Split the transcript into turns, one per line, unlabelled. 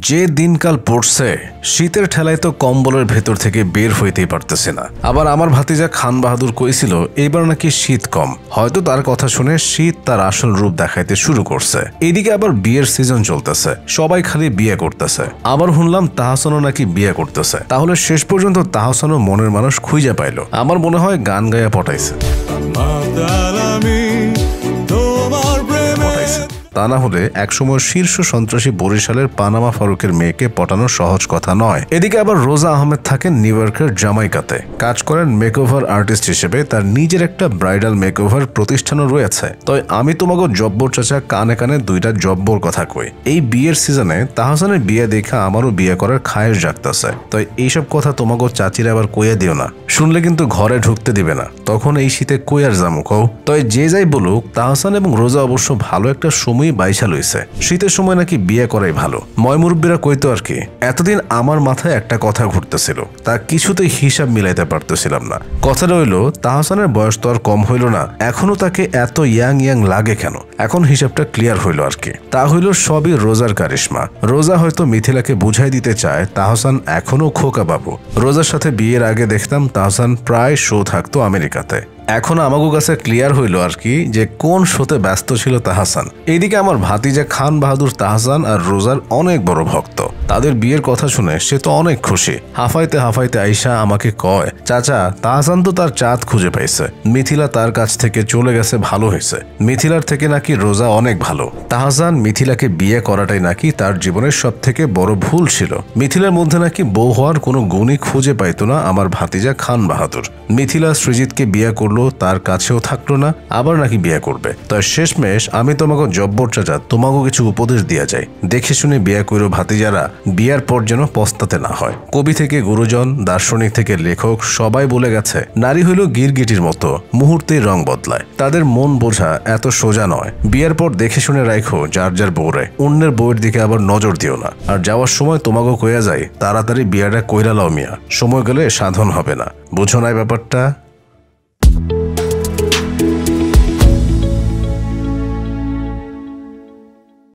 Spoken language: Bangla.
যে দিনকাল পড়ছে শীতের ঠেলায় তো কম্বলের ভেতর থেকে বের হইতেই পারতেছে না। আবার আমার ভাতিজা খান বাহাদুর কইছিল এইবার নাকি শীত কম, হয়তো তার কথা শুনে শীত তার আসল রূপ দেখাইতে শুরু করছে। এদিকে আবার বিয়ের সিজন চলতেছে, সবাই খালি বিয়ে করতেছে। আবার শুনলাম তাহসানও নাকি বিয়ে করতেছে। তাহলে শেষ পর্যন্ত তাহসানও মনের মানুষ খুঁজে পাইল। আমার মনে হয় গান গায়া পটাইছে। তা না হলে একসময় শীর্ষ সন্ত্রাসী বরিশালের পানামা ফারুকের মেয়েকে পটানো সহজ কথা নয়। এদিকে আবার রোজা আহমেদ থাকেন নিউ ইয়র্কের জামাইকাতে, কাজ করেন মেকওভার আর্টিস্ট হিসেবে। তার নিজের একটা ব্রাইডাল মেকওভার প্রতিষ্ঠানও রয়েছে। তাই আমি তোমাকে জব্বর চাচা কানে কানে দুইটা জব্বর কথা কই। এই বিয়ের সিজনে তাহসানের বিয়ে দেখা আমারও বিয়ে করার খায়েশ জাগতেছে। তাই এইসব কথা তোমাকে চাচিরা আবার কইয়া দিও না, শুনলে কিন্তু ঘরে ঢুকতে দিবে না। তখন এই শীতে কই আর যামু কও। তাই যে যাই বলুক, তাহসান এবং রোজা অবশ্য ভালো একটা সময় বাইশা লইছে। শীতের সময় নাকি বিয়ে করাই ভালো। ময়মুরব্বীরা কইতো আর কি। এতদিন আমার মাথায় একটা কথা ঘুরতেছিল, তা কিছুতেই হিসাব মিলাইতে পারতেছিলাম না। কথাটা হইলো, তাহসানের বয়স তো আর কম হইল না, এখনো তাকে এত ইয়াং লাগে কেন? এখন হিসাবটা ক্লিয়ার হইল আর কি। তা হইল সবই রোজার কারিশমা। রোজা হয়তো মিথিলাকে বুঝাই দিতে চায় তাহসান এখনো খোকা বাবু। রোজার সাথে বিয়ের আগে দেখতাম তাহসান প্রায় শো থাকতো আমেরিকাতে। এখন আমাগো কাছে ক্লিয়ার হইল আর কি যে কোন শোতে ব্যস্ত ছিল তাহসান। এইদিকে আমার ভাতিজা খান বাহাদুর তাহসান আর রোজার অনেক বড় ভক্ত। তাদের বিয়ের কথা শুনে সে তো অনেক খুশি। হাফাইতে আইসা আমাকে কয়, চাচা তাহসান তো তার চাঁদ খুঁজে পাইছে, মিথিলা তার কাছ থেকে চলে গেছে, ভালো হয়েছে। মিথিলার থেকে নাকি রোজা অনেক ভালো। তাহসান মিথিলাকে বিয়ে করাটাই নাকি তার জীবনের সব থেকে বড় ভুল ছিল। মিথিলার মধ্যে নাকি বউ হওয়ার কোনো গুণই খুঁজে পাইতো না আমার ভাতিজা খান বাহাদুর। মিথিলা সৃজিতকে বিয়ে করলো, তার কাছেও থাকলো না, আবার নাকি বিয়ে করবে। তাই শেষমেশ আমি তোমাকে জব্বর চাচা তোমাকে কিছু উপদেশ দিয়া যায়, দেখে শুনে বিয়ে করো ভাতিজারা, বিয়ার পর যেন পস্তাতে না হয়। কবি থেকে গুরুজন, দার্শনিক থেকে লেখক সবাই বলে গেছে নারী হইল গিরগিটির মতো, মুহূর্তেই রং বদলায়। তাদের মন বোঝা এত সোজা নয়। বিয়ের পর দেখে শুনে রাখো যার বউরে, অন্যের বউয়ের দিকে আবার নজর দিও না। আর যাওয়ার সময় তোমাকে কইয়া যায় তাড়াতাড়ি বিয়াটা কইরা লাও মিয়া, সময় গেলে সাধন হবে না। বুঝো না ব্যাপারটা?